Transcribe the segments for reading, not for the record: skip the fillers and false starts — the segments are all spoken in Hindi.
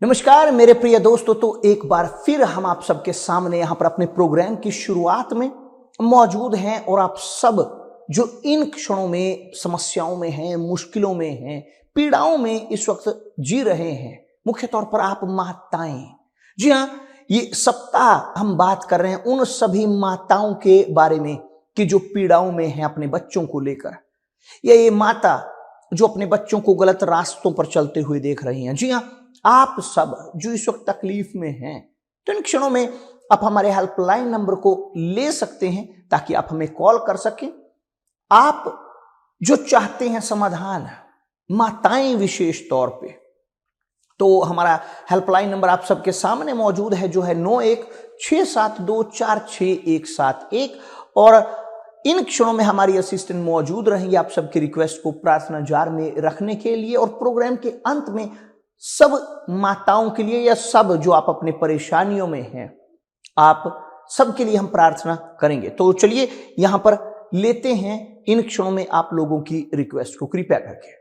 नमस्कार मेरे प्रिय दोस्तों। तो एक बार फिर हम आप सबके सामने यहां पर अपने प्रोग्राम की शुरुआत में मौजूद हैं और आप सब जो इन क्षणों में समस्याओं में हैं, मुश्किलों में हैं, पीड़ाओं में इस वक्त जी रहे हैं, मुख्य तौर पर आप माताएं। जी हां, ये सप्ताह हम बात कर रहे हैं उन सभी माताओं के बारे में कि जो पीड़ाओं में हैं अपने बच्चों को लेकर, या ये माता जो अपने बच्चों को गलत रास्तों पर चलते हुए देख रही हैं। जी हां, आप सब जो इस वक्त तकलीफ में हैं, तो इन क्षणों में आप हमारे हेल्पलाइन नंबर को ले सकते हैं ताकि आप हमें कॉल कर सकें। आप जो चाहते हैं समाधान, माताएं विशेष तौर पे, तो हमारा हेल्पलाइन नंबर आप सबके सामने मौजूद है, जो है 9167246171। और इन क्षणों में हमारी असिस्टेंट मौजूद रहेंगे आप सबकी रिक्वेस्ट को प्रार्थना जार में रखने के लिए, और प्रोग्राम के अंत में सब माताओं के लिए या सब जो आप अपने परेशानियों में हैं, आप सबके लिए हम प्रार्थना करेंगे। तो चलिए यहां पर लेते हैं इन क्षणों में आप लोगों की रिक्वेस्ट को, कृपया करके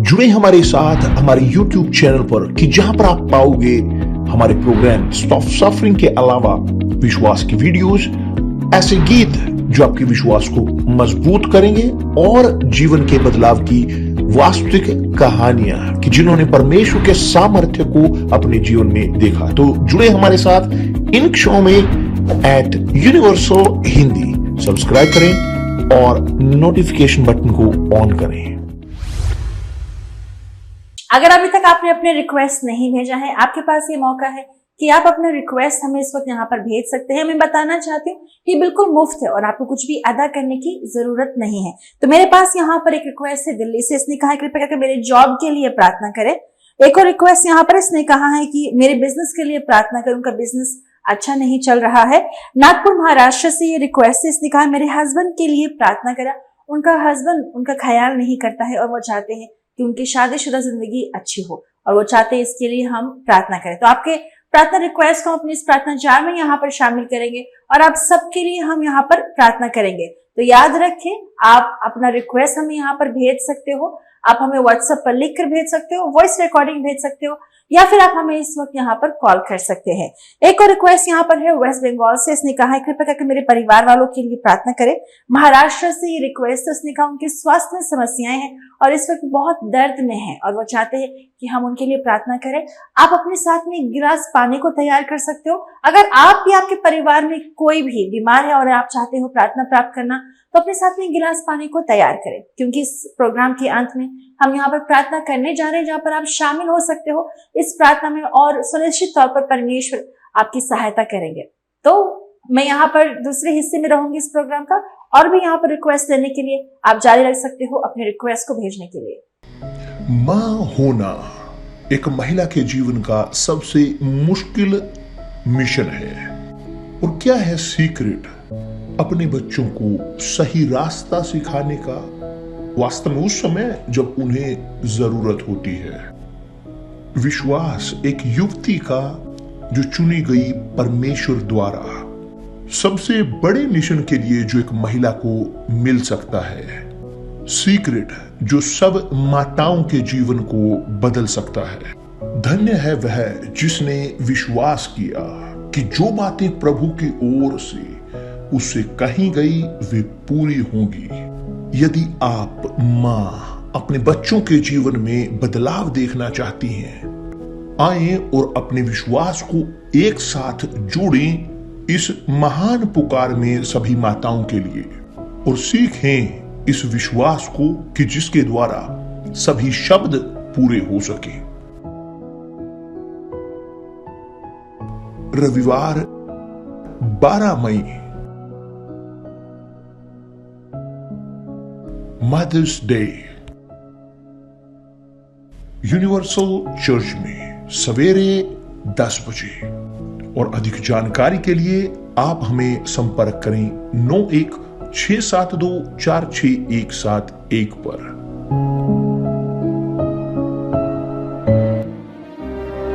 जुड़े हमारे साथ हमारे YouTube चैनल पर, कि जहां पर आप पाओगे हमारे प्रोग्राम स्टॉप सफरिंग के अलावा विश्वास की वीडियोस, ऐसे गीत जो आपके विश्वास को मजबूत करेंगे, और जीवन के बदलाव की वास्तविक कहानियां कि जिन्होंने परमेश्वर के सामर्थ्य को अपने जीवन में देखा। तो जुड़े हमारे साथ इन क्षणों में @यूनिवर्सल हिंदी सब्सक्राइब करें और नोटिफिकेशन बटन को ऑन करें। अगर अभी तक आपने अपने रिक्वेस्ट नहीं भेजा है, आपके पास ये मौका है कि आप अपना रिक्वेस्ट हमें इस वक्त यहाँ पर भेज सकते हैं। मैं बताना चाहती हूँ कि बिल्कुल मुफ्त है और आपको कुछ भी अदा करने की जरूरत नहीं है। तो मेरे पास यहाँ पर एक रिक्वेस्ट है दिल्ली से। इसने कहा है कृपया करके मेरे जॉब के लिए प्रार्थना करें। एक और रिक्वेस्ट यहाँ पर इसने कहा है कि मेरे बिजनेस के लिए प्रार्थना करें, उनका बिजनेस अच्छा नहीं चल रहा है। नागपुर महाराष्ट्र से ये रिक्वेस्ट है। इसने कहा मेरे हस्बैंड के लिए प्रार्थना करा, उनका हस्बैंड उनका ख्याल नहीं करता है और वो चाहते हैं कि उनकी शादीशुदा जिंदगी अच्छी हो, और वो चाहते हैं इसके लिए हम प्रार्थना करें। तो आपके प्रार्थना रिक्वेस्ट को हम अपनी इस प्रार्थना जार में यहाँ पर शामिल करेंगे और आप सबके लिए हम यहाँ पर प्रार्थना करेंगे। तो याद रखें, आप अपना रिक्वेस्ट हमें यहाँ पर भेज सकते हो। आप हमें व्हाट्सएप पर लिखकर भेज सकते हो, वॉइस रिकॉर्डिंग भेज सकते हो, या फिर आप हमें इस वक्त यहाँ पर कॉल कर सकते हैं। एक और रिक्वेस्ट यहाँ पर है वेस्ट बंगाल से। इसने कहा है कृपया करके मेरे परिवार वालों के लिए प्रार्थना करें। महाराष्ट्र से ये रिक्वेस्ट है। उसने कहा उनके स्वास्थ्य में समस्याएं हैं और इस वक्त बहुत दर्द में हैं और वो चाहते हैं कि हम उनके लिए प्रार्थना करें। आप अपने साथ में एक गिलास पानी को तैयार कर सकते हो। अगर आप या आपके परिवार में कोई भी बीमार है और आप चाहते हो प्रार्थना प्राप्त करना, तो अपने साथ में एक गिलास पानी को तैयार करें, क्योंकि इस प्रोग्राम के अंत में हम यहाँ पर प्रार्थना करने जा रहे हैं, जहाँ पर आप शामिल हो सकते हो इस प्रार्थना में, और सुनिश्चित तौर पर परमेश्वर आपकी सहायता करेंगे। तो मैं यहाँ पर दूसरे हिस्से में रहूंगी इस प्रोग्राम का, और भी यहाँ पर रिक्वेस्ट लेने के लिए आप जारी रख सकते हो अपने रिक्वेस्ट को भेजने के लिए। मां होना एक महिला के जीवन का सबसे मुश्किल मिशन है। और क्या है सीक्रेट अपने बच्चों को सही रास्ता सिखाने का, वास्तव में उस समय जब उन्हें जरूरत होती है। विश्वास एक युवती का जो चुनी गई परमेश्वर द्वारा सबसे बड़े मिशन के लिए जो एक महिला को मिल सकता है। सीक्रेट जो सब माताओं के जीवन को बदल सकता है। धन्य है वह जिसने विश्वास किया कि जो बातें प्रभु की ओर से उससे कही गई वे पूरी होंगी। यदि आप मां अपने बच्चों के जीवन में बदलाव देखना चाहती हैं, आए और अपने विश्वास को एक साथ जोड़ें इस महान पुकार में सभी माताओं के लिए, और सीखें इस विश्वास को कि जिसके द्वारा सभी शब्द पूरे हो सके। रविवार 12 मई मदर्स डे यूनिवर्सल चर्च में सवेरे 10 बजे। और अधिक जानकारी के लिए आप हमें संपर्क करें 9167246171 पर।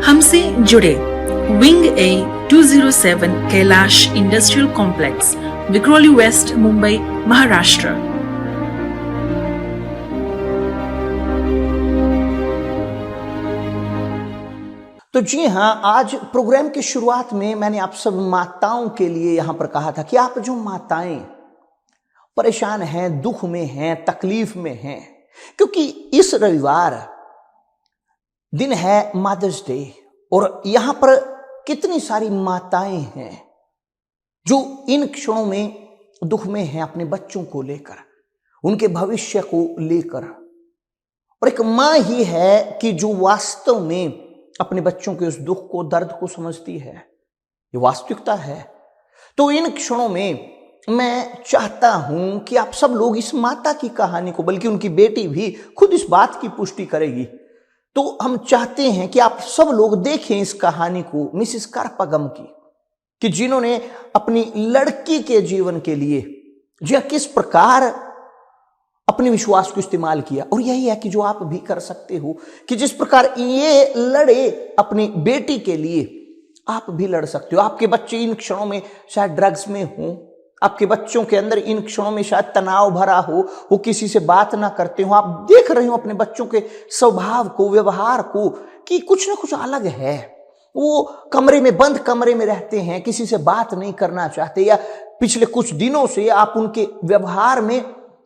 हमसे जुड़े wing A 207 Kailash industrial complex, Vikhroli west, Mumbai, Maharashtra. तो जी हाँ, आज प्रोग्राम की शुरुआत में मैंने आप सब माताओं के लिए यहां पर कहा था कि आप जो माताएं परेशान हैं, दुख में हैं, तकलीफ में हैं, क्योंकि इस रविवार दिन है मदर्स डे और यहां पर कितनी सारी माताएं हैं जो इन क्षणों में दुख में हैं अपने बच्चों को लेकर, उनके भविष्य को लेकर। और एक मां ही है कि जो वास्तव में अपने बच्चों के उस दुख को, दर्द को समझती है। ये वास्तविकता है। तो इन क्षणों में मैं चाहता हूं कि आप सब लोग इस माता की कहानी को, बल्कि उनकी बेटी भी खुद इस बात की पुष्टि करेगी, तो हम चाहते हैं कि आप सब लोग देखें इस कहानी को मिसिस कारपागम की, कि जिन्होंने अपनी लड़की के जीवन के लिए जो किस प्रकार अपने विश्वास को इस्तेमाल किया। और यही है कि जो आप भी कर सकते हो, कि जिस प्रकार ये लड़े अपनी बेटी के लिए, आप भी लड़ सकते हो। आपके बच्चे इन क्षणों में शायद ड्रग्स में हों, आपके बच्चों के अंदर इन क्षणों में शायद तनाव भरा हो, वो किसी से बात ना करते हो, आप देख रहे हो अपने बच्चों के स्वभाव को, व्यवहार को, कि कुछ ना कुछ अलग है। वो कमरे में, बंद कमरे में रहते हैं, किसी से बात नहीं करना चाहते, या पिछले कुछ दिनों से आप उनके व्यवहार में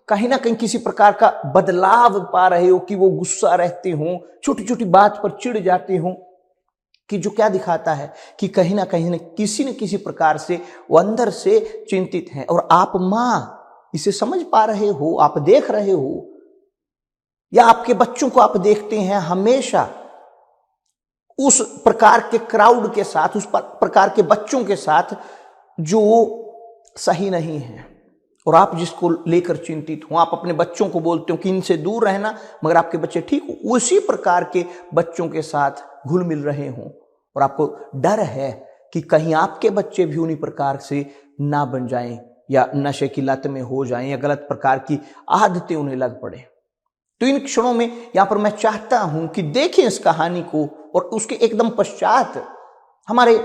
कहीं ना कहीं किसी प्रकार का बदलाव पा रहे हो, कि वो गुस्सा रहते हो, छोटी छोटी बात पर चिढ़ जाते हो, कि जो क्या दिखाता है कि कहीं ना कहीं किसी न किसी प्रकार से वो अंदर से चिंतित हैं। और आप मां इसे समझ पा रहे हो, आप देख रहे हो, या आपके बच्चों को आप देखते हैं हमेशा उस प्रकार के क्राउड के साथ, उस प्रकार के बच्चों के साथ जो सही नहीं है, और आप जिसको लेकर चिंतित हो, आप अपने बच्चों को बोलते हो कि इनसे दूर रहना, मगर आपके बच्चे ठीक हो उसी प्रकार के बच्चों के साथ घुल मिल रहे हों, और आपको डर है कि कहीं आपके बच्चे भी उन्हीं प्रकार से ना बन जाएं, या नशे की लत में हो जाएं, या गलत प्रकार की आदतें उन्हें लग पड़े। तो इन क्षणों में यहां पर मैं चाहता हूं कि देखें इस कहानी को, और उसके एकदम पश्चात हमारे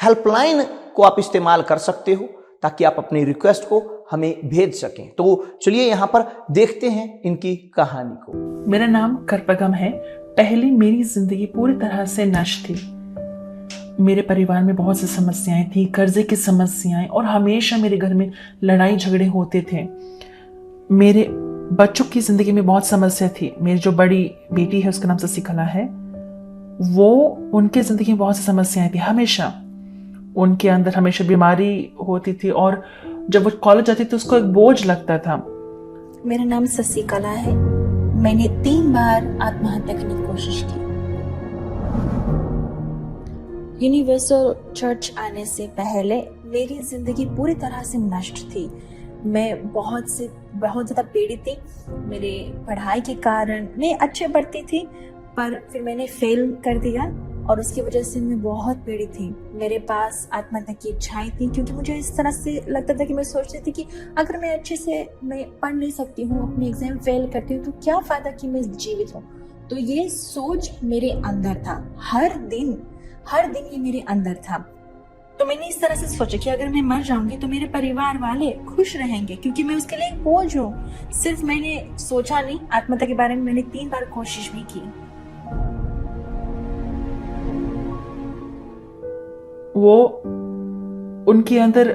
हेल्पलाइन को आप इस्तेमाल कर सकते हो, ताकि आप अपनी रिक्वेस्ट को हमें भेज सकें। तो चलिए यहां पर देखते हैं इनकी कहानी को। मेरा नाम कारपागम है। पहले मेरी जिंदगी पूरी तरह से नष्ट थी। मेरे परिवार में बहुत सी समस्याएं थी, कर्जे की समस्याएं, और हमेशा मेरे घर में लड़ाई झगड़े होते थे। मेरे बच्चों की जिंदगी में बहुत समस्या थी। मेरी जो बड़ी बेटी है, उसका नाम शशिकला है, वो उनके जिंदगी में बहुत सी समस्याएं थी। हमेशा उनके अंदर हमेशा बीमारी होती थी, और जब वो कॉलेज जाती थी उसको एक बोझ लगता था। मेरा नाम शशिकला है। मैंने 3 बार आत्महत्या करने की कोशिश की। यूनिवर्सल चर्च आने से पहले मेरी जिंदगी पूरी तरह से नष्ट थी। मैं बहुत ज़्यादा पीड़ित थी। मेरे पढ़ाई के कारण मैं अच्छे पढ़ती थी, पर फिर मैंने फेल कर दिया, और उसकी वजह से मैं बहुत पीड़ित थी। मेरे पास आत्महत्या की इच्छाएं थी, क्योंकि मुझे इस तरह से लगता था कि मैं सोचती थी कि अगर मैं अच्छे से मैं पढ़ नहीं सकती हूँ, अपने एग्जाम फेल करती हूँ, तो क्या फ़ायदा कि मैं जीवित हूँ। तो ये सोच मेरे अंदर था, हर दिन ये मेरे अंदर था। तो मैंने इस तरह से सोचा कि अगर मैं मर जाऊंगी तो मेरे परिवार वाले खुश रहेंगे, क्योंकि मैं उसके लिए एक बोझ हूँ। सिर्फ मैंने सोचा नहीं, आत्महत्या के बारे में मैंने 3 बार कोशिश भी की। वो उनके अंदर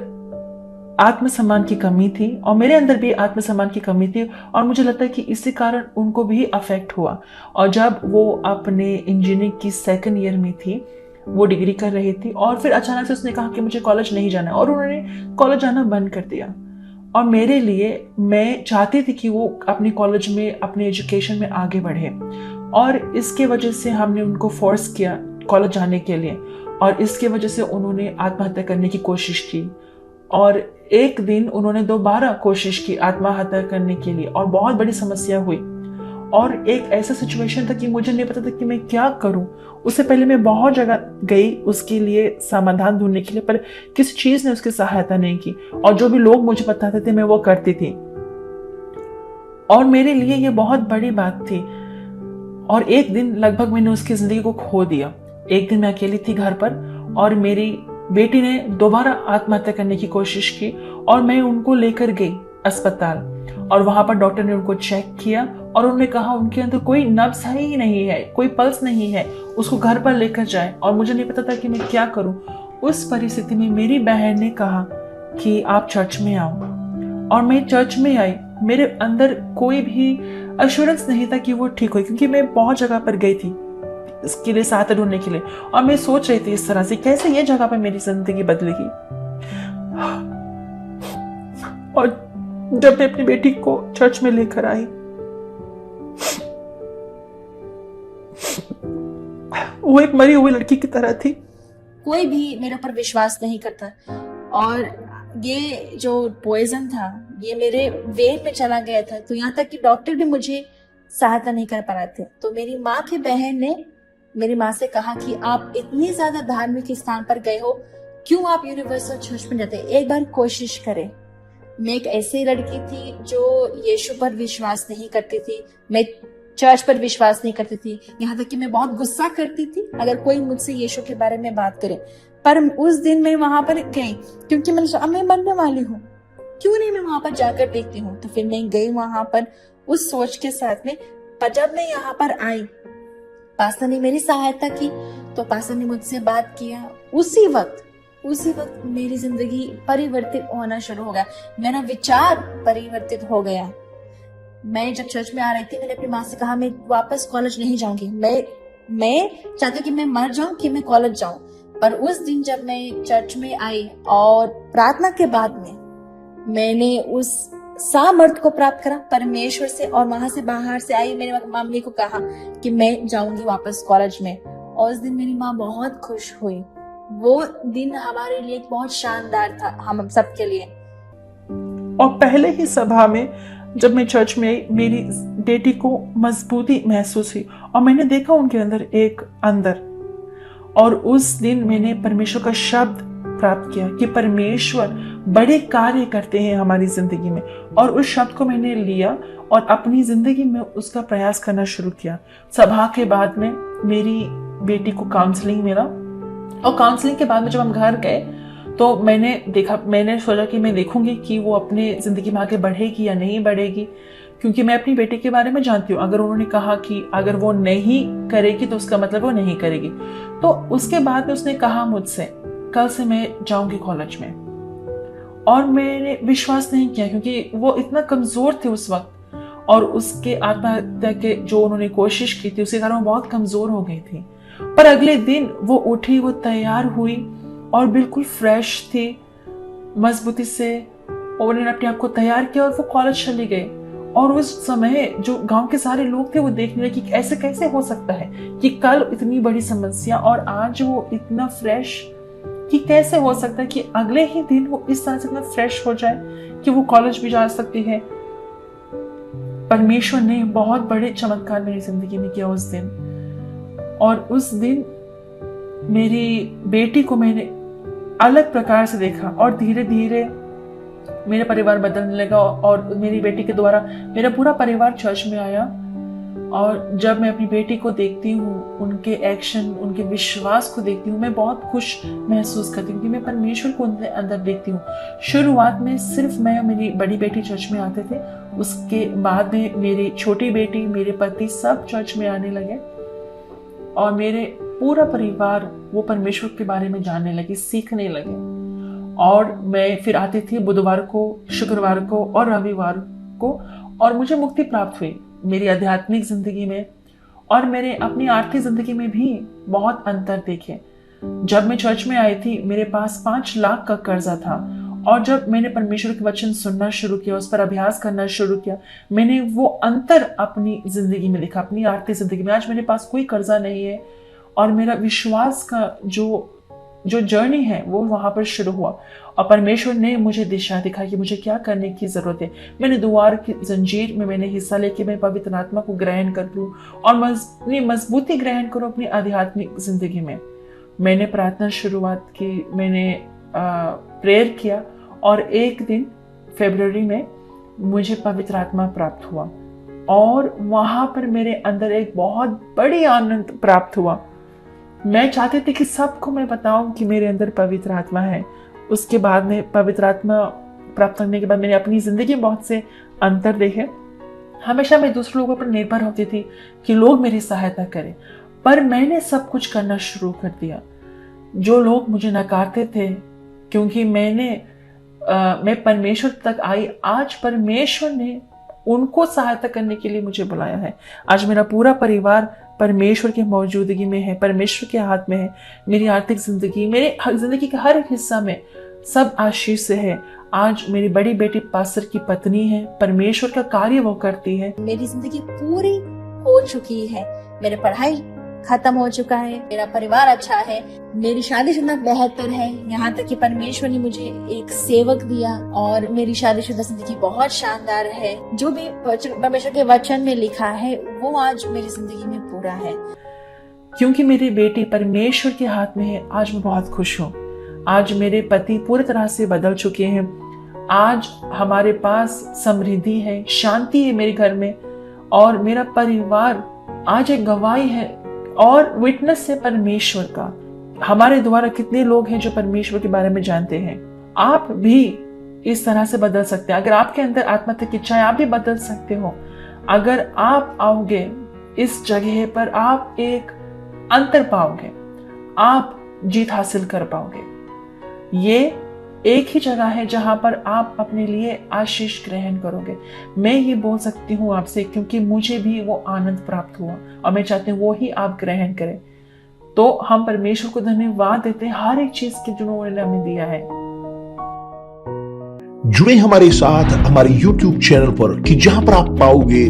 आत्मसम्मान की कमी थी, और मेरे अंदर भी आत्मसम्मान की कमी थी, और मुझे लगता है कि इसी कारण उनको भी अफेक्ट हुआ। और जब वो अपने इंजीनियरिंग की 2nd ईयर में थी, वो डिग्री कर रही थी, और फिर अचानक से उसने कहा कि मुझे कॉलेज नहीं जाना, और उन्होंने कॉलेज जाना बंद कर दिया। और मेरे लिए, मैं चाहती थी कि वो अपने कॉलेज में, अपने एजुकेशन में आगे बढ़े, और इसके वजह से हमने उनको फोर्स किया कॉलेज जाने के लिए, और इसके वजह से उन्होंने आत्महत्या करने की कोशिश की। और एक दिन उन्होंने दोबारा कोशिश की आत्महत्या करने के लिए, और बहुत बड़ी समस्या हुई, और एक ऐसा सिचुएशन था कि मुझे नहीं पता था कि मैं क्या करूं। उससे पहले मैं बहुत जगह गई उसके लिए समाधान ढूंढने के लिए, पर किसी चीज ने उसकी सहायता नहीं की, और जो भी लोग मुझे बताते थे मैं वो करती थी, और मेरे लिए ये बहुत बड़ी बात थी। और एक दिन लगभग मैंने उसकी जिंदगी को खो दिया। एक दिन मैं अकेली थी घर पर, और मेरी बेटी ने दोबारा आत्महत्या करने की कोशिश की, और मैं उनको लेकर गई अस्पताल। और वहां पर डॉक्टर ने उनको चेक किया और उन्होंने कहा उनके अंदर कोई नब्ज ही नहीं है, कोई पल्स नहीं है, उसको घर पर लेकर जाए। और मुझे नहीं पता था कि मैं क्या करूं। उस परिस्थिति में मेरी बहन ने कहा कि आप चर्च में आओ, और मैं चर्च में आई। मेरे अंदर कोई भी एश्योरेंस नहीं था कि वो ठीक हो, क्योंकि मैं बहुत जगह पर गई थी इसके लिए सहायता ढूंढने के लिए, और मैं सोच रही थी इस तरह से कैसे ये जगह पर मेरी जिंदगी बदलेगी। और जब मैं अपनी बेटी को चर्च में लेकर आई, वो एक मरी हुई लड़की की तरह थी। कोई भी मेरे ऊपर विश्वास नहीं करता, और ये जो पॉइजन था ये मेरे वेन में चला गया था, तो यहाँ तक कि डॉक्टर भी मुझे सहायता नहीं कर पा रहे थे। तो मेरी माँ की बहन ने मेरी माँ से कहा कि आप इतनी ज्यादा धार्मिक स्थान पर गए हो, क्यों आप यूनिवर्सल चर्च में जाते, एक बार कोशिश करें। मैं एक ऐसी लड़की थी जो यीशु पर विश्वास नहीं करती थी, मैं चर्च पर विश्वास नहीं करती थी, यहाँ तक कि मैं बहुत गुस्सा करती थी अगर कोई मुझसे यीशु के बारे में बात करे। पर उस दिन मैं वहां पर गई क्योंकि मैंने सोचा मैं मरने वाली हूँ, क्यों नहीं मैं वहां पर जाकर देखती हूँ। तो फिर मैं गई वहां पर उस सोच के साथ में। पर जब मैं यहाँ पर आई, पास्टर ने मेरी सहायता की, तो पास्टर ने मुझसे बात किया। उसी वक्त मेरी जिंदगी परिवर्तित होना शुरू हो गया, मेरा विचार परिवर्तित हो गया। मैं जब चर्च में आ रही थी, मैंने अपनी माँ से कहा मैं वापस कॉलेज नहीं जाऊंगी, मैं चाहती हूँ कि मैं मर जाऊं कि मैं कॉलेज जाऊं। पर उस दिन जब मैं चर्च में आई और प्रार्थना के बाद में मैंने उस सामर्थ को प्राप्त करा परमेश्वर से, और वहां से बाहर से आई, मेरी मम्मी को कहा कि मैं जाऊंगी वापस कॉलेज में। और उस दिन मेरी माँ बहुत खुश हुई। वो दिन हमारे लिए बहुत शानदार था, हम सबके लिए। और पहले ही सभा में जब मैं चर्च में आई, मेरी बेटी को मजबूती महसूस हुई और मैंने देखा उनके अंदर एक अंदर। और उस दिन मैंने परमेश्वर का शब्द प्राप्त किया कि परमेश्वर बड़े कार्य करते हैं हमारी जिंदगी में। और उस शब्द को मैंने लिया और अपनी जिंदगी में उसका प्रयास करना शुरू किया। सभा के बाद में मेरी बेटी को काउंसलिंग मिला, और काउंसलिंग के बाद में जब हम घर गए तो मैंने सोचा कि मैं देखूंगी कि वो अपने जिंदगी में आगे बढ़ेगी या नहीं बढ़ेगी, क्योंकि मैं अपनी बेटी के बारे में जानती हूँ। अगर उन्होंने कहा कि अगर वो नहीं करेगी तो उसका मतलब वो नहीं करेगी। तो उसके बाद में उसने कहा मुझसे कल से मैं जाऊंगी कॉलेज में, और मैंने विश्वास नहीं किया क्योंकि वो इतना कमजोर थे उस वक्त, और उसके आत्महत्या के जो उन्होंने कोशिश की थी उसके कारण वो बहुत कमजोर हो गई थी। पर अगले दिन वो उठी, वो तैयार हुई और बिल्कुल फ्रेश थी, मजबूती से उन्होंने अपने आप को तैयार किया और वो कॉलेज चली गई। और उस समय जो गांव के सारे लोग थे वो देखने लगे कि ऐसे कैसे हो सकता है कि कल इतनी बड़ी समस्या और आज वो इतना फ्रेश, कि कैसे हो सकता है कि अगले ही दिन वो इस तरह से इतना फ्रेश हो जाए कि वो कॉलेज भी जा सकती है। परमेश्वर ने बहुत बड़े चमत्कार मेरी जिंदगी में किया उस दिन। और उस दिन मेरी बेटी को मैंने अलग प्रकार से देखा और धीरे धीरे मेरा परिवार बदलने लगा, और मेरी बेटी के द्वारा मेरा पूरा परिवार चर्च में आया। और जब मैं अपनी बेटी को देखती हूँ, उनके एक्शन, उनके विश्वास को देखती हूँ, मैं बहुत खुश महसूस करती हूँ कि मैं परमेश्वर को उनके अंदर देखती हूँ। शुरुआत में सिर्फ मैं और मेरी बड़ी बेटी चर्च में आते थे, उसके बाद में मेरी छोटी बेटी, मेरे पति सब चर्च में आने लगे, और मेरे पूरा परिवार वो परमेश्वर के बारे में जानने लगे, सीखने लगे। और मैं फिर आती थी बुधवार को, शुक्रवार को और रविवार को, और मुझे मुक्ति प्राप्त हुई मेरी आध्यात्मिक जिंदगी में, और मेरे अपनी आर्थिक जिंदगी में भी बहुत अंतर देखे। जब मैं चर्च में आई थी मेरे पास 5 लाख का कर्जा था, और जब मैंने परमेश्वर के वचन सुनना शुरू किया, उस पर अभ्यास करना शुरू किया, मैंने वो अंतर अपनी जिंदगी में देखा, अपनी आर्थिक जिंदगी में। आज मेरे पास कोई कर्जा नहीं है, और मेरा विश्वास का जो जर्नी है वो वहां पर शुरू हुआ, और परमेश्वर ने मुझे दिशा दिखाई कि मुझे क्या करने की जरूरत है। मैंने दुआर की जंजीर में मैंने हिस्सा लेके मैं पवित्र आत्मा को ग्रहण कर लूं और मजबूती ग्रहण करूं अपनी आध्यात्मिक जिंदगी में। मैंने प्रार्थना शुरुआत की, मैंने प्रेयर किया, और एक दिन फरवरी में मुझे पवित्र आत्मा प्राप्त हुआ, और वहां पर मेरे अंदर एक बहुत बड़ी आनंद प्राप्त हुआ। मैं चाहती थी कि सबको मैं बताऊं कि मेरे अंदर पवित्र आत्मा है। उसके बाद में पवित्र आत्मा प्राप्त करने के बाद मैंने अपनी जिंदगी में बहुत से अंतर देखे। हमेशा मैं दूसरे लोगों पर निर्भर होती थी कि लोग मेरी सहायता करें, पर मैंने सब कुछ करना शुरू कर दिया। जो लोग मुझे नकारते थे क्योंकि मैं परमेश्वर तक आई, आज परमेश्वर ने उनको सहायता करने के लिए मुझे बुलाया है। आज मेरा पूरा परिवार परमेश्वर की मौजूदगी में है, परमेश्वर के हाथ में है। मेरी आर्थिक जिंदगी, मेरे जिंदगी के हर हिस्सा में सब आशीष से है। आज मेरी बड़ी बेटी पास्टर की पत्नी है, परमेश्वर का कार्य वो करती है। मेरी जिंदगी पूरी हो चुकी है, मेरी पढ़ाई खत्म हो चुका है, मेरा परिवार अच्छा है, मेरी शादीशुदा बेहतर है, यहाँ तक कि परमेश्वर ने मुझे एक सेवक दिया और मेरी शादीशुदा जिंदगी बहुत शानदार है। जो भी परमेश्वर के वचन में लिखा है वो आज मेरी जिंदगी में पूरा है। क्योंकि मेरी बेटी परमेश्वर के हाथ में है, आज मैं बहुत खुश हूँ। आज मेरे पति पूरी तरह से बदल चुके हैं। आज हमारे पास समृद्धि है, शांति है मेरे घर में, और मेरा परिवार आज एक गवाही है और विटनेस है परमेश्वर का। हमारे द्वारा कितने लोग हैं जो परमेश्वर के बारे में जानते हैं। आप भी इस तरह से बदल सकते हैं। अगर आपके अंदर आत्मिक इच्छा है, आप भी बदल सकते हो। अगर आप आओगे इस जगह पर, आप एक अंतर पाओगे, आप जीत हासिल कर पाओगे। ये एक ही जगह है जहां पर आप अपने लिए आशीष ग्रहण करोगे। मैं ये बोल सकती हूँ आपसे क्योंकि मुझे भी वो आनंद प्राप्त हुआ और मैं चाहती हूँ वो ही आप ग्रहण करें। तो हम परमेश्वर को धन्यवाद देते हैं हर एक चीज की जो उन्होंने हमें दिया है। जुड़े हमारे साथ हमारे YouTube चैनल पर कि जहां पर आप पाओगे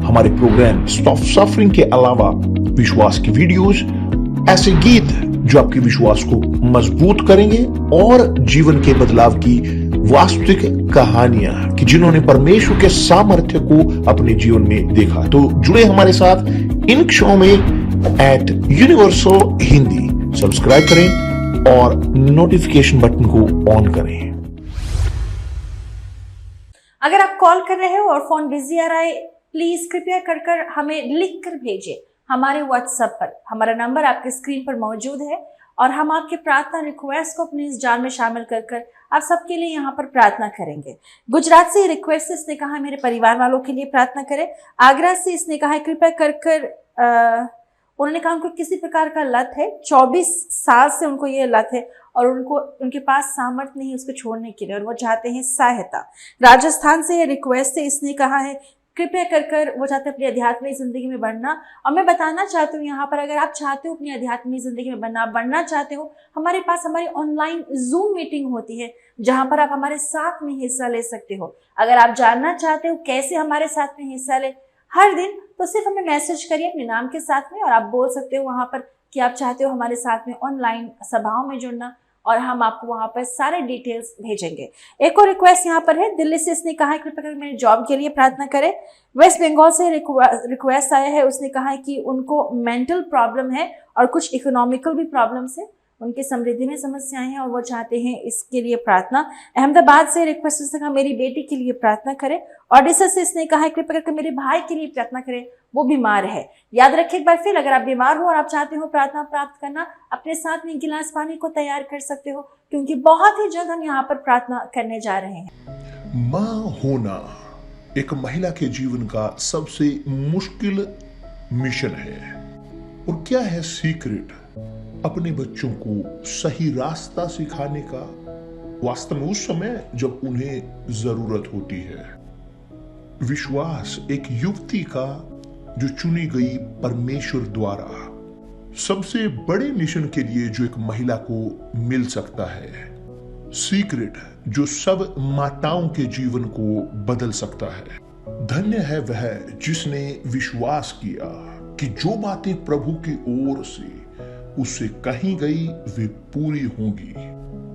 हमारे प्रोग्राम स्टॉप सफरिंग के अलावा विश्वास की वीडियोस, ऐसे गीत जो आपके विश्वास को मजबूत करेंगे और जीवन के बदलाव की वास्तविक कहानियां कि जिन्होंने परमेश्वर के सामर्थ्य को अपने जीवन में देखा। तो जुड़े हमारे साथ इन क्षणों में @यूनिवर्सल हिंदी सब्सक्राइब करें और नोटिफिकेशन बटन को ऑन करें। अगर आप कॉल कर रहे हो और फोन बिजी आ रहा है, प्लीज कृपया कर हमें लिख कर भेजिए हमारे व्हाट्सएप पर। हमारा नंबर आपके स्क्रीन पर मौजूद है और हम आपके प्रार्थना रिक्वेस्ट को अपने इस जाल में शामिल कर आप सबके लिए यहाँ पर प्रार्थना करेंगे। गुजरात से रिक्वेस्ट इसने कहा मेरे परिवार वालों के लिए प्रार्थना करें। आगरा से इसने कहा कृपया कर उन्होंने कहा उनको किसी प्रकार का लत है, 24 साल से उनको ये लत है और उनके पास सामर्थ्य नहीं उसको छोड़ने के लिए और वो चाहते हैं सहायता। राजस्थान से ये रिक्वेस्ट है, इसने कहा है कृपया कर वो चाहते हैं अपनी आध्यात्मिक जिंदगी में बढ़ना। और मैं बताना चाहती हूँ यहाँ पर, अगर आप चाहते हो अपनी आध्यात्मिक जिंदगी में बढ़ना चाहते हो, हमारे पास हमारी ऑनलाइन जूम मीटिंग होती है जहाँ पर आप हमारे साथ में हिस्सा ले सकते हो। अगर आप जानना चाहते हो कैसे हमारे साथ में हिस्सा ले हर दिन, तो सिर्फ हमें मैसेज करिए अपने नाम के साथ में और आप बोल सकते हो वहाँ पर कि आप चाहते हो हमारे साथ में ऑनलाइन सभाओं में जुड़ना और हम आपको वहां पर सारे डिटेल्स भेजेंगे। एक और रिक्वेस्ट यहाँ पर है, दिल्ली से इसने कहा है कृपया करके मेरे जॉब के लिए प्रार्थना करें। वेस्ट बंगाल से रिक्वेस्ट आया है, उसने कहा है कि उनको मेंटल प्रॉब्लम है और कुछ इकोनॉमिकल भी प्रॉब्लम्स है, उनकी समृद्धि में समस्याएं हैं और वो चाहते हैं इसके लिए प्रार्थना। अहमदाबाद से रिक्वेस्ट इसने कहा मेरी बेटी के लिए प्रार्थना करें। ओडिशा से इसने कहा है कृपया करके मेरे भाई के लिए प्रार्थना करें, वो बीमार है। याद रखिए एक बार फिर, अगर आप बीमार हो और आप चाहते हो प्रार्थना प्राप्त करना, अपने साथ में एक गिलास पानी को तैयार कर सकते हो क्योंकि बहुत ही जल्द हम यहाँ पर प्रार्थना करने जा रहे हैं। मां होना एक महिला के जीवन का सबसे मुश्किल मिशन है। और क्या है सीक्रेट अपने बच्चों को सही रास्ता सिखाने का, वास्तव में उस समय जब उन्हें जरूरत होती है। विश्वास एक युवती का जो चुनी गई परमेश्वर द्वारा सबसे बड़े मिशन के लिए जो एक महिला को मिल सकता है। सीक्रेट जो सब माताओं के जीवन को बदल सकता है। धन्य है वह जिसने विश्वास किया कि जो बातें प्रभु की ओर से उससे कही गई वे पूरी होंगी।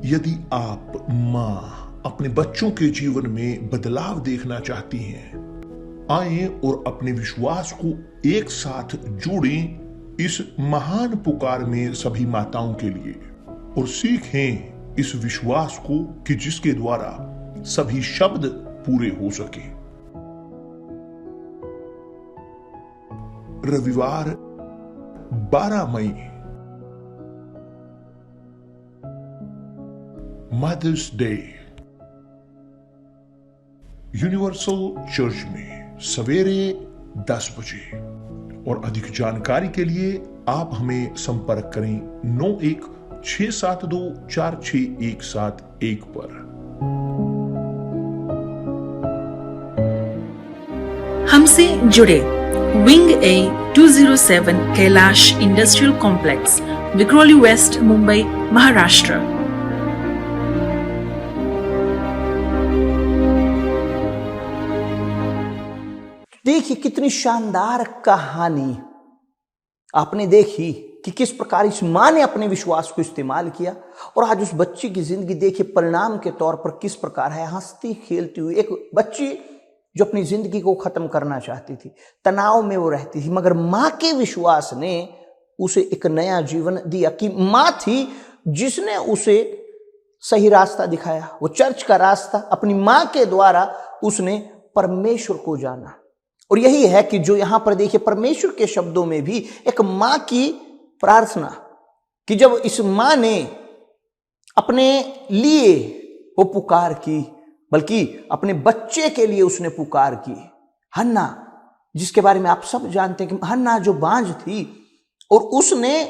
यदि आप मां अपने बच्चों के जीवन में बदलाव देखना चाहती हैं, आए और अपने विश्वास को एक साथ जोड़ें इस महान पुकार में सभी माताओं के लिए और सीखें इस विश्वास को कि जिसके द्वारा सभी शब्द पूरे हो सके। रविवार 12 मई मदर्स डे। यूनिवर्सल चर्च में सवेरे 10 बजे। और अधिक जानकारी के लिए आप हमें संपर्क करें 9167246171 पर। हमसे जुड़े wing A 207 Kailash industrial complex, Vikhroli west, Mumbai, Maharashtra. देखिए कितनी शानदार कहानी आपने देखी कि किस प्रकार इस मां ने अपने विश्वास को इस्तेमाल किया और आज उस बच्ची की जिंदगी देखिए परिणाम के तौर पर किस प्रकार है। हंसती खेलती हुई एक बच्ची जो अपनी जिंदगी को खत्म करना चाहती थी, तनाव में वो रहती थी, मगर मां के विश्वास ने उसे एक नया जीवन दिया कि मां थी जिसने उसे सही रास्ता दिखाया, वो चर्च का रास्ता। अपनी मां के द्वारा उसने परमेश्वर को जाना। और यही है कि जो यहां पर देखिए परमेश्वर के शब्दों में भी एक मां की प्रार्थना, कि जब इस मां ने अपने लिए वो पुकार की, बल्कि अपने बच्चे के लिए उसने पुकार की। हन्ना, जिसके बारे में आप सब जानते हैं कि हन्ना जो बांझ थी और उसने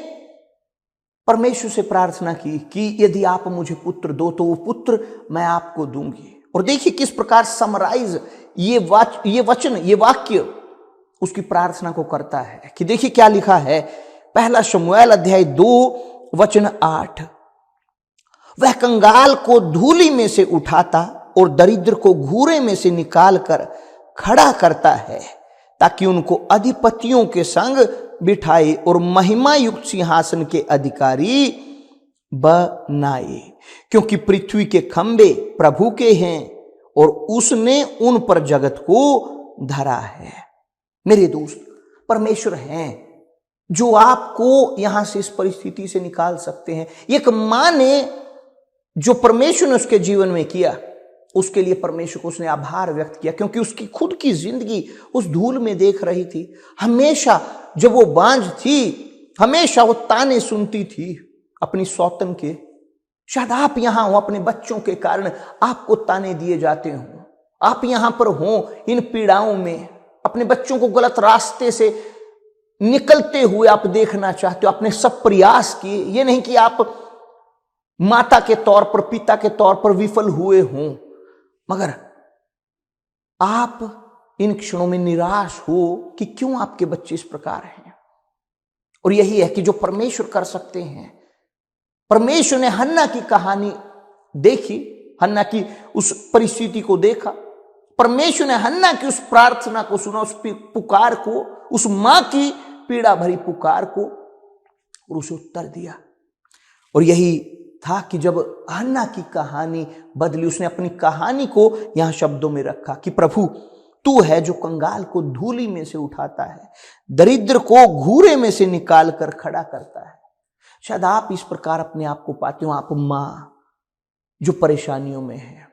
परमेश्वर से प्रार्थना की कि यदि आप मुझे पुत्र दो तो वो पुत्र मैं आपको दूंगी। और देखिए किस प्रकार समराइज ये वचन, ये वाक्य उसकी प्रार्थना को करता है कि देखिए क्या लिखा है। पहला शमूएल अध्याय 2 वचन 8, वह कंगाल को धूलि में से उठाता और दरिद्र को घूरे में से निकाल कर खड़ा करता है, ताकि उनको अधिपतियों के संग बिठाए और महिमा युक्त सिंहासन के अधिकारी बनाए। क्योंकि पृथ्वी के खंबे प्रभु के हैं और उसने उन पर जगत को धरा है। मेरे दोस्त, परमेश्वर हैं जो आपको यहां से इस परिस्थिति से निकाल सकते हैं। एक मां ने जो परमेश्वर ने उसके जीवन में किया, उसके लिए परमेश्वर को उसने आभार व्यक्त किया, क्योंकि उसकी खुद की जिंदगी उस धूल में देख रही थी। हमेशा जब वो बांझ थी, हमेशा वो ताने सुनती थी अपनी सौतन के। शायद आप यहां हो, अपने बच्चों के कारण आपको ताने दिए जाते हो। आप यहां पर हो इन पीड़ाओं में, अपने बच्चों को गलत रास्ते से निकलते हुए आप देखना चाहते हो। आपने सब प्रयास किए, ये नहीं कि आप माता के तौर पर, पिता के तौर पर विफल हुए हों, मगर आप इन क्षणों में निराश हो कि क्यों आपके बच्चे इस प्रकार हैं। और यही है कि जो परमेश्वर कर सकते हैं। परमेश्वर ने हन्ना की कहानी देखी, हन्ना की उस परिस्थिति को देखा। परमेश्वर ने हन्ना की उस प्रार्थना को सुना, उस पुकार को, उस मां की पीड़ा भरी पुकार को, और उसे उत्तर दिया। और यही था कि जब हन्ना की कहानी बदली, उसने अपनी कहानी को यहां शब्दों में रखा कि प्रभु तू है जो कंगाल को धूलि में से उठाता है, दरिद्र को घूरे में से निकाल कर खड़ा करता है। शायद आप इस प्रकार अपने आप को पाते हो। आप मां जो परेशानियों में है,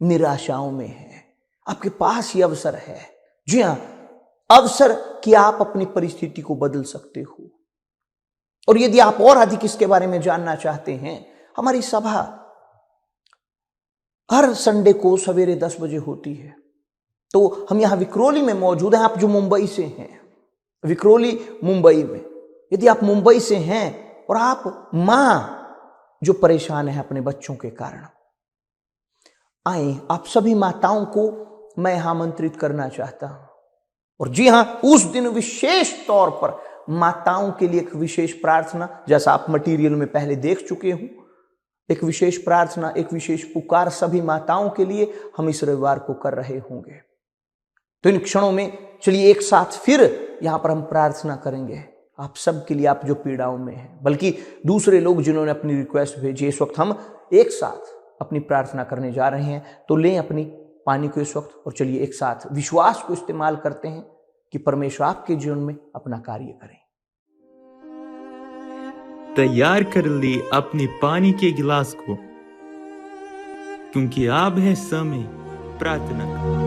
निराशाओं में है, आपके पास ये अवसर है। जी हां, अवसर कि आप अपनी परिस्थिति को बदल सकते हो। और यदि आप और अधिक इसके बारे में जानना चाहते हैं, हमारी सभा हर संडे को सवेरे 10 बजे होती है। तो हम यहां विक्रोली में मौजूद हैं। आप जो मुंबई से हैं, विक्रोली मुंबई में, यदि आप मुंबई से हैं और आप मां जो परेशान है अपने बच्चों के कारण, आए, आप सभी माताओं को मैं यहां आमंत्रित करना चाहता हूं। और जी हां, उस दिन विशेष तौर पर माताओं के लिए एक विशेष प्रार्थना, जैसा आप मटीरियल में पहले देख चुके हो, एक विशेष प्रार्थना, एक विशेष पुकार सभी माताओं के लिए हम इस रविवार को कर रहे होंगे। तो इन क्षणों में चलिए एक साथ फिर यहां पर हम प्रार्थना करेंगे आप सब के लिए, आप जो पीड़ाओं में हैं, बल्कि दूसरे लोग जिन्होंने अपनी रिक्वेस्ट भेजी। इस वक्त हम एक साथ अपनी प्रार्थना करने जा रहे हैं। तो लें अपनी पानी को इस वक्त और चलिए एक साथ विश्वास को इस्तेमाल करते हैं कि परमेश्वर आपके जीवन में अपना कार्य करें। तैयार कर ली अपनी पानी के गिलास को, क्योंकि अब है समय प्रार्थना का।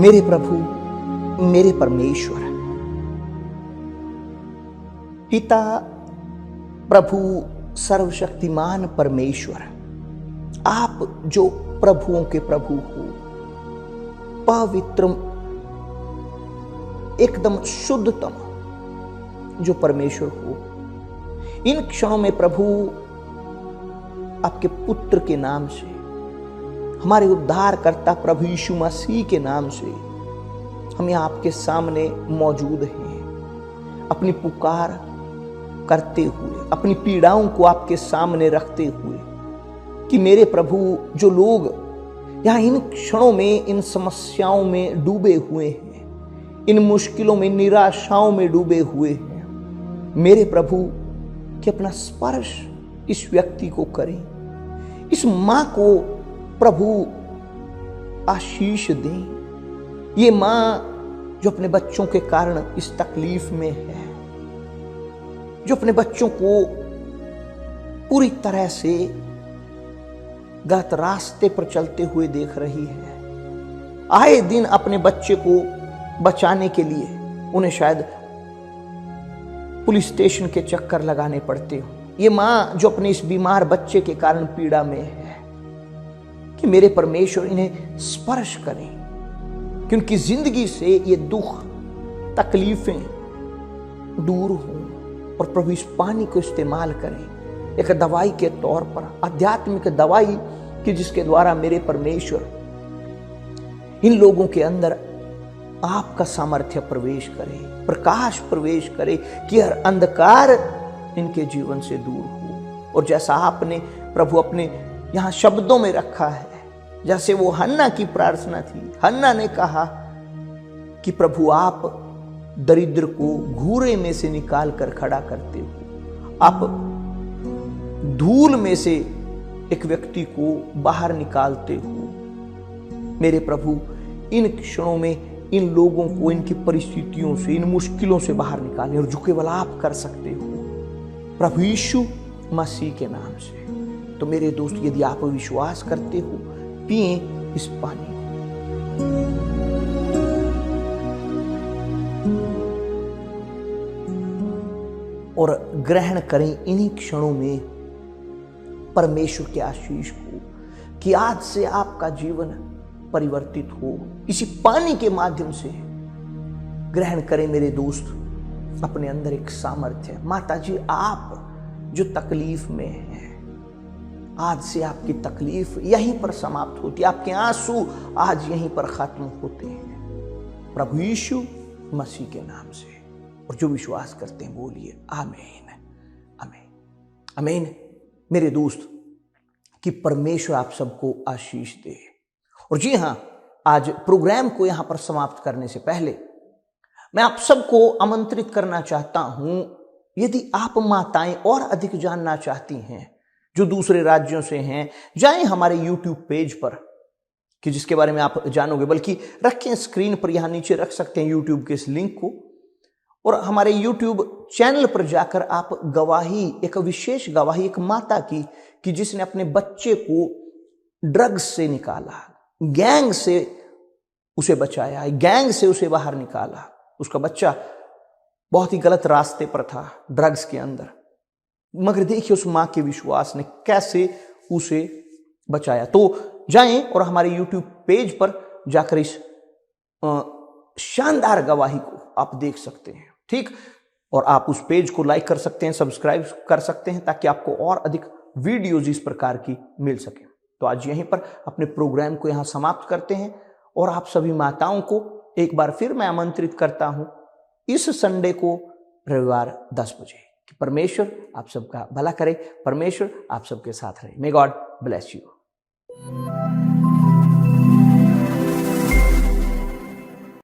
मेरे प्रभु मेरे परमेश्वर, पिता प्रभु सर्वशक्तिमान परमेश्वर, आप जो प्रभुओं के प्रभु हो, पवित्र एकदम शुद्धतम जो परमेश्वर हो, इन क्षणों में प्रभु आपके पुत्र के नाम से, हमारे उद्धारकर्ता प्रभु यीशु मसीह के नाम से हम यहाँ आपके सामने मौजूद हैं, अपनी पुकार करते हुए, अपनी पीड़ाओं को आपके सामने रखते हुए कि मेरे प्रभु, जो लोग यहाँ इन क्षणों में इन समस्याओं में डूबे हुए हैं, इन मुश्किलों में, निराशाओं में डूबे हुए हैं, मेरे प्रभु कि अपना स्पर्श इस व्यक्ति को करें, इस मां को प्रभु आशीष दें। ये मां जो अपने बच्चों के कारण इस तकलीफ में है, जो अपने बच्चों को पूरी तरह से गलत रास्ते पर चलते हुए देख रही है, आए दिन अपने बच्चे को बचाने के लिए उन्हें शायद पुलिस स्टेशन के चक्कर लगाने पड़ते हो। ये मां जो अपने इस बीमार बच्चे के कारण पीड़ा में है, कि मेरे परमेश्वर इन्हें स्पर्श करें, कि उनकी जिंदगी से ये दुख, तकलीफें दूर हों, और प्रभु इस पानी को इस्तेमाल करें एक दवाई के तौर पर, आध्यात्मिक दवाई कि जिसके द्वारा मेरे परमेश्वर इन लोगों के अंदर आपका सामर्थ्य प्रवेश करे, प्रकाश प्रवेश करे, कि हर अंधकार इनके जीवन से दूर हो। और जैसा आपने प्रभु अपने यहां शब्दों में रखा है, जैसे वो हन्ना की प्रार्थना थी, हन्ना ने कहा कि प्रभु आप दरिद्र को घूरे में से निकाल कर खड़ा करते हो, आप धूल में से एक व्यक्ति को बाहर निकालते हो। मेरे प्रभु इन क्षणों में इन लोगों को इनकी परिस्थितियों से, इन मुश्किलों से बाहर निकालें, और जो केवल आप कर सकते हो प्रभु यीशु मसीह के नाम से। तो मेरे दोस्त, यदि आप विश्वास करते हो, पिए इस पानी को। और ग्रहण करें इन्हीं क्षणों में परमेश्वर के आशीष को, कि आज से आपका जीवन परिवर्तित हो। इसी पानी के माध्यम से ग्रहण करें मेरे दोस्त, अपने अंदर एक सामर्थ्य। माता जी, आप जो तकलीफ में हैं, आज से आपकी तकलीफ यहीं पर समाप्त होती है, आपके आंसू आज यहीं पर खत्म होते हैं, प्रभु यीशु मसीह के नाम से। और जो विश्वास करते हैं बोलिए आमीन, आमीन, आमीन। मेरे दोस्त, कि परमेश्वर आप सबको आशीष दे। और जी हां, आज प्रोग्राम को यहां पर समाप्त करने से पहले मैं आप सबको आमंत्रित करना चाहता हूं, यदि आप माताएं और अधिक जानना चाहती हैं जो दूसरे राज्यों से हैं, जाएं हमारे YouTube पेज पर, कि जिसके बारे में आप जानोगे, बल्कि रखें स्क्रीन पर, यहां नीचे रख सकते हैं YouTube के इस लिंक को, और हमारे YouTube चैनल पर जाकर आप गवाही, एक विशेष गवाही एक माता की, कि जिसने अपने बच्चे को ड्रग्स से निकाला, गैंग से उसे बचाया, गैंग से उसे बाहर निकाला। उसका बच्चा बहुत ही गलत रास्ते पर था, ड्रग्स के अंदर, मगर देखिए उस मां के विश्वास ने कैसे उसे बचाया। तो जाएं और हमारे YouTube पेज पर जाकर इस शानदार गवाही को आप देख सकते हैं, ठीक। और आप उस पेज को लाइक कर सकते हैं, सब्सक्राइब कर सकते हैं, ताकि आपको और अधिक वीडियोज इस प्रकार की मिल सके। तो आज यहीं पर अपने प्रोग्राम को यहां समाप्त करते हैं, और आप सभी माताओं को एक बार फिर मैं आमंत्रित करता हूं इस संडे को रविवार 10 बजे, कि परमेश्वर आप सबका भला करे, परमेश्वर आप सबके साथ रहे। May God bless you.